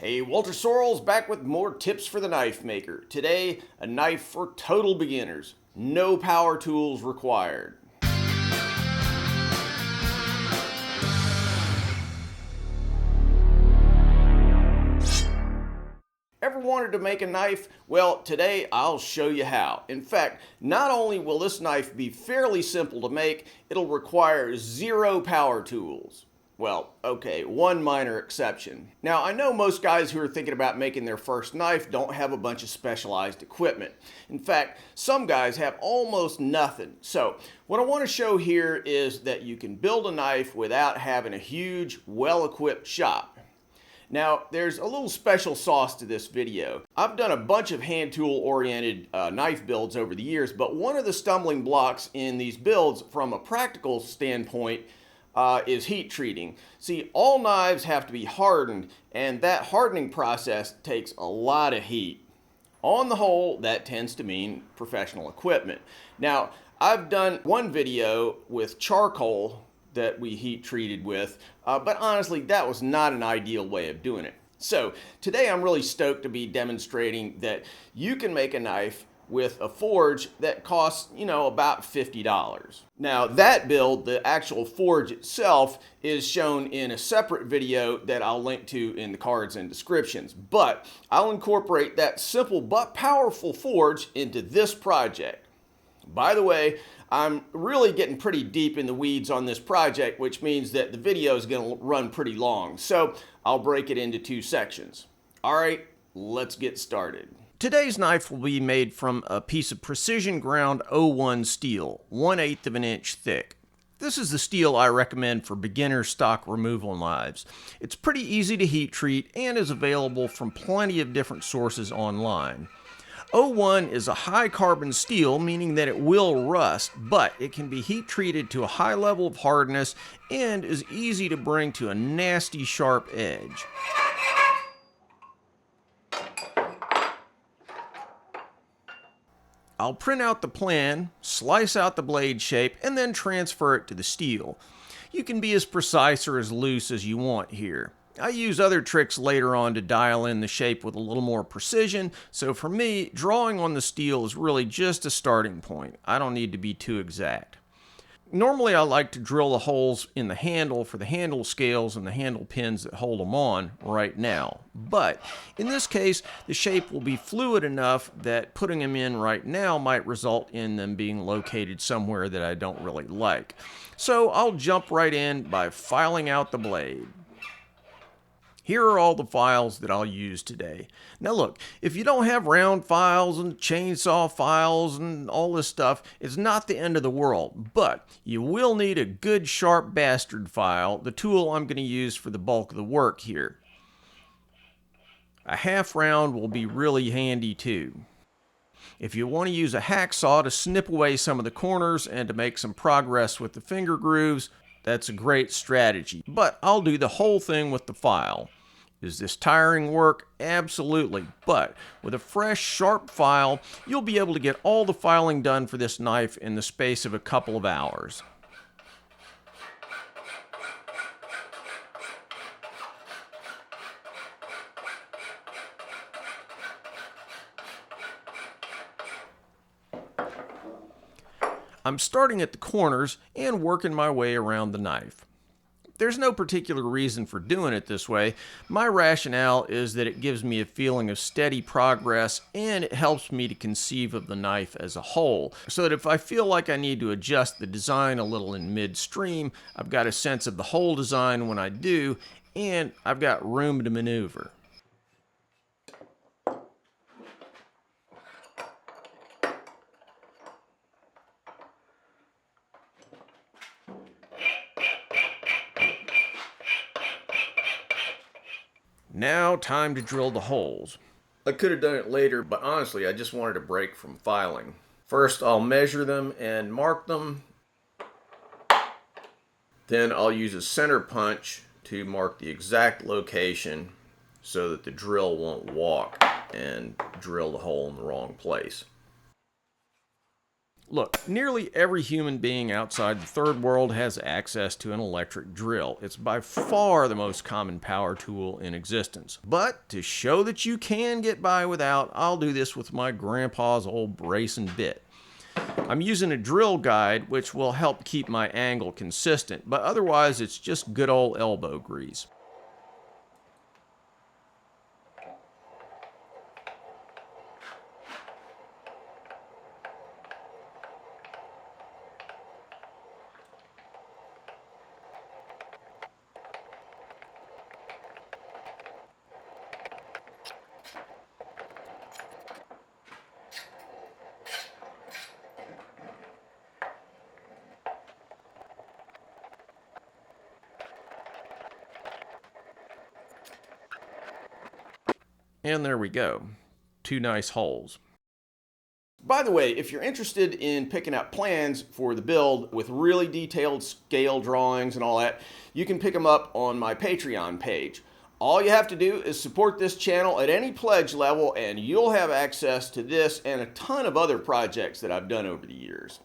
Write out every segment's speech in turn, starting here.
Hey, Walter Sorrells back with more tips for the knife maker. Today, a knife for total beginners. No power tools required. Ever wanted to make a knife? Well, today I'll show you how. In fact, not only will this knife be fairly simple to make, it'll require zero power tools. Well, okay, one minor exception. Now, I know most guys who are thinking about making their first knife don't have a bunch of specialized equipment. In fact, some guys have almost nothing. So, what I want to show here is that you can build a knife without having a huge, well-equipped shop. Now, there's a little special sauce to this video. I've done a bunch of hand tool oriented knife builds over the years, but one of the stumbling blocks in these builds from a practical standpoint is heat treating. See, all knives have to be hardened, and that hardening process takes a lot of heat. On the whole, that tends to mean professional equipment. Now, I've done one video with charcoal that we heat treated with, but honestly, that was not an ideal way of doing it. So today I'm really stoked to be demonstrating that you can make a knife with a forge that costs, about $50. Now that build, the actual forge itself, is shown in a separate video that I'll link to in the cards and descriptions, but I'll incorporate that simple but powerful forge into this project. By the way, I'm really getting pretty deep in the weeds on this project, which means that the video is going to run pretty long. So I'll break it into two sections. All right, let's get started. Today's knife will be made from a piece of precision ground 01 steel, 1/8 of an inch thick. This is the steel I recommend for beginner stock removal knives. It's pretty easy to heat treat and is available from plenty of different sources online. 01 is a high carbon steel, meaning that it will rust, but it can be heat treated to a high level of hardness and is easy to bring to a nasty sharp edge. I'll print out the plan, slice out the blade shape, and then transfer it to the steel. You can be as precise or as loose as you want here. I use other tricks later on to dial in the shape with a little more precision, so for me, drawing on the steel is really just a starting point. I don't need to be too exact. Normally I like to drill the holes in the handle for the handle scales and the handle pins that hold them on right now. But in this case, the shape will be fluid enough that putting them in right now might result in them being located somewhere that I don't really like. So I'll jump right in by filing out the blade. Here are all the files that I'll use today. Now look, if you don't have round files and chainsaw files and all this stuff, it's not the end of the world, but you will need a good sharp bastard file, the tool I'm going to use for the bulk of the work here. A half round will be really handy too. If you want to use a hacksaw to snip away some of the corners and to make some progress with the finger grooves, that's a great strategy, but I'll do the whole thing with the file. Is this tiring work? Absolutely, but with a fresh, sharp file, you'll be able to get all the filing done for this knife in the space of a couple of hours. I'm starting at the corners and working my way around the knife. There's no particular reason for doing it this way. My rationale is that it gives me a feeling of steady progress and it helps me to conceive of the knife as a whole, so that if I feel like I need to adjust the design a little in midstream, I've got a sense of the whole design when I do, and I've got room to maneuver. Now, time to drill the holes. I could have done it later, but honestly, I just wanted a break from filing. First, I'll measure them and mark them. Then I'll use a center punch to mark the exact location so that the drill won't walk and drill the hole in the wrong place. Look, nearly every human being outside the third world has access to an electric drill. It's by far the most common power tool in existence. But to show that you can get by without, I'll do this with my grandpa's old brace and bit. I'm using a drill guide, which will help keep my angle consistent, but otherwise it's just good old elbow grease. And there we go. 2 nice holes. By the way, if you're interested in picking out plans for the build with really detailed scale drawings and all that, you can pick them up on my Patreon page. All you have to do is support this channel at any pledge level and you'll have access to this and a ton of other projects that I've done over the years.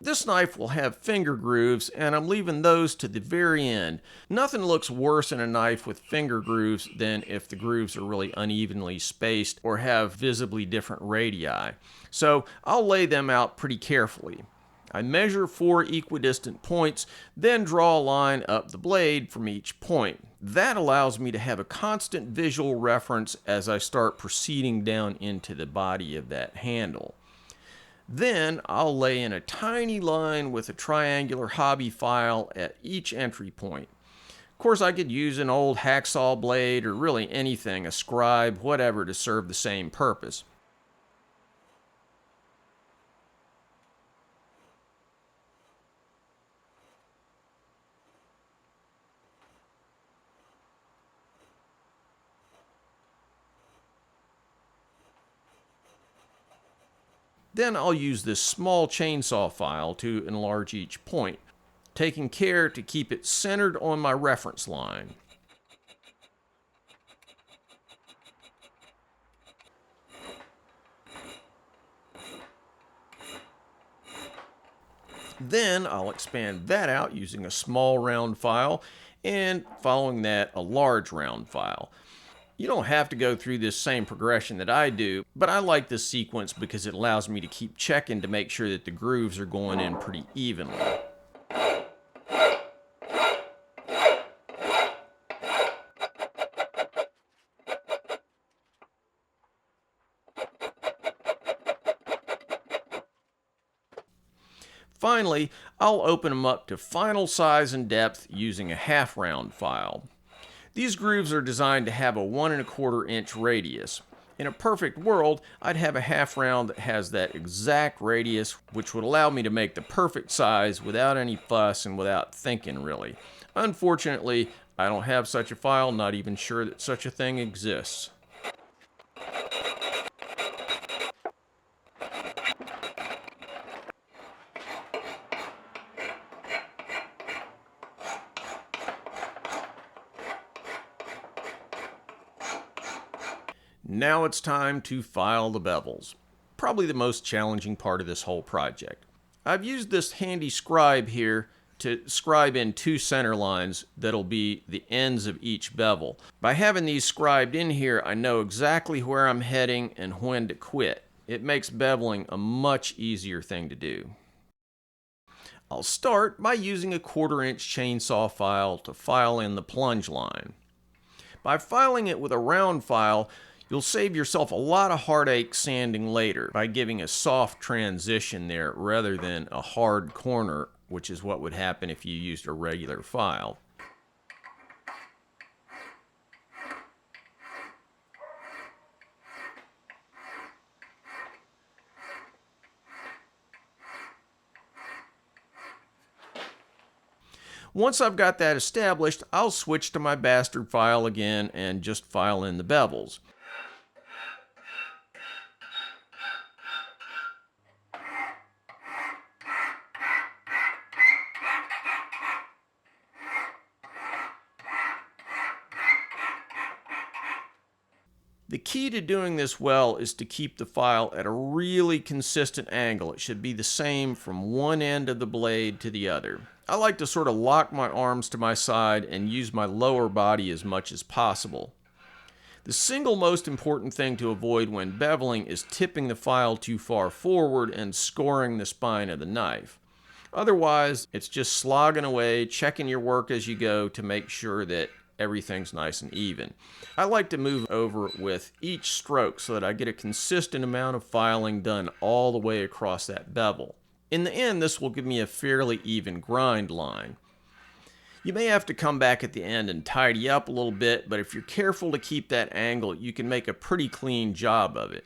This knife will have finger grooves, and I'm leaving those to the very end. Nothing looks worse in a knife with finger grooves than if the grooves are really unevenly spaced or have visibly different radii. So I'll lay them out pretty carefully. I measure 4 equidistant points, then draw a line up the blade from each point. That allows me to have a constant visual reference as I start proceeding down into the body of that handle. Then I'll lay in a tiny line with a triangular hobby file at each entry point. Of course, I could use an old hacksaw blade or really anything, a scribe, whatever, to serve the same purpose. Then I'll use this small chainsaw file to enlarge each point, taking care to keep it centered on my reference line. Then I'll expand that out using a small round file, and following that, a large round file. You don't have to go through this same progression that I do, but I like this sequence because it allows me to keep checking to make sure that the grooves are going in pretty evenly. Finally, I'll open them up to final size and depth using a half round file. These grooves are designed to have a 1 1/4 inch radius. In a perfect world, I'd have a half round that has that exact radius, which would allow me to make the perfect size without any fuss and without thinking really. Unfortunately, I don't have such a file, not even sure that such a thing exists. Now it's time to file the bevels. Probably the most challenging part of this whole project. I've used this handy scribe here to scribe in 2 center lines that'll be the ends of each bevel. By having these scribed in here, I know exactly where I'm heading and when to quit. It makes beveling a much easier thing to do. I'll start by using a 1/4 inch chainsaw file to file in the plunge line. By filing it with a round file, you'll save yourself a lot of heartache sanding later by giving a soft transition there rather than a hard corner, which is what would happen if you used a regular file. Once I've got that established, I'll switch to my bastard file again and just file in the bevels. The key to doing this well is to keep the file at a really consistent angle. It should be the same from one end of the blade to the other. I like to sort of lock my arms to my side and use my lower body as much as possible. The single most important thing to avoid when beveling is tipping the file too far forward and scoring the spine of the knife. Otherwise, it's just slogging away, checking your work as you go to make sure that everything's nice and even. I like to move over with each stroke so that I get a consistent amount of filing done all the way across that bevel. In the end, this will give me a fairly even grind line. You may have to come back at the end and tidy up a little bit, but if you're careful to keep that angle, you can make a pretty clean job of it.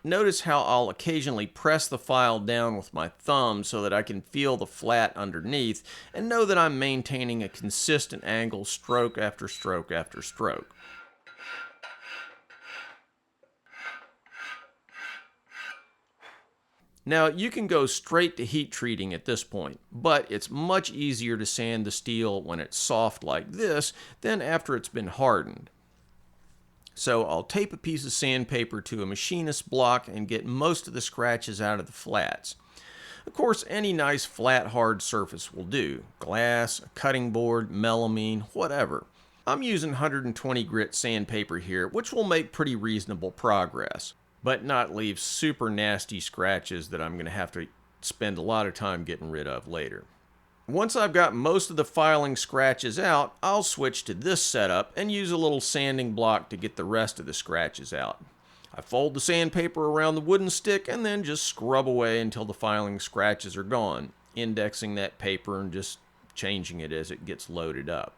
Notice how I'll occasionally press the file down with my thumb so that I can feel the flat underneath and know that I'm maintaining a consistent angle stroke after stroke after stroke. Now you can go straight to heat treating at this point, but it's much easier to sand the steel when it's soft like this than after it's been hardened. So I'll tape a piece of sandpaper to a machinist's block and get most of the scratches out of the flats. Of course, any nice flat hard surface will do. Glass, a cutting board, melamine, whatever. I'm using 120 grit sandpaper here, which will make pretty reasonable progress, but not leave super nasty scratches that I'm going to have to spend a lot of time getting rid of later. Once I've got most of the filing scratches out, I'll switch to this setup and use a little sanding block to get the rest of the scratches out. I fold the sandpaper around the wooden stick and then just scrub away until the filing scratches are gone, indexing that paper and just changing it as it gets loaded up.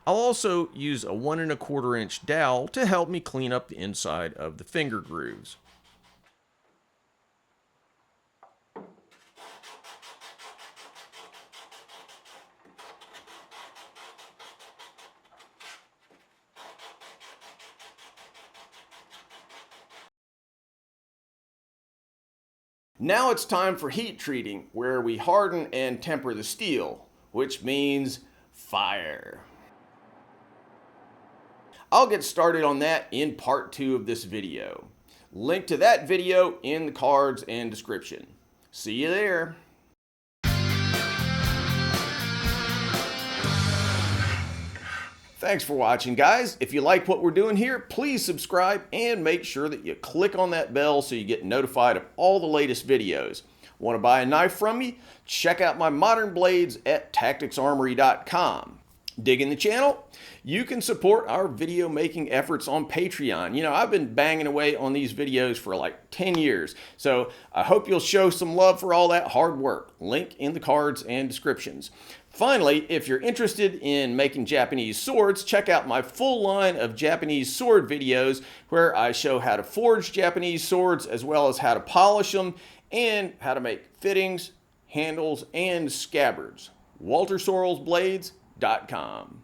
I'll also use a 1 1/4 inch dowel to help me clean up the inside of the finger grooves. Now it's time for heat treating, where we harden and temper the steel, which means fire. I'll get started on that in part 2 of this video. Link to that video in the cards and description. See you there. Thanks for watching, guys. If you like what we're doing here, please subscribe and make sure that you click on that bell so you get notified of all the latest videos. Want to buy a knife from me? Check out my modern blades at tacticsarmory.com. Digging the channel? You can support our video making efforts on Patreon. You know, I've been banging away on these videos for like 10 years, so I hope you'll show some love for all that hard work. Link in the cards and descriptions. Finally, if you're interested in making Japanese swords, check out my full line of Japanese sword videos where I show how to forge Japanese swords as well as how to polish them and how to make fittings, handles, and scabbards. WalterSorrellsBlades.com.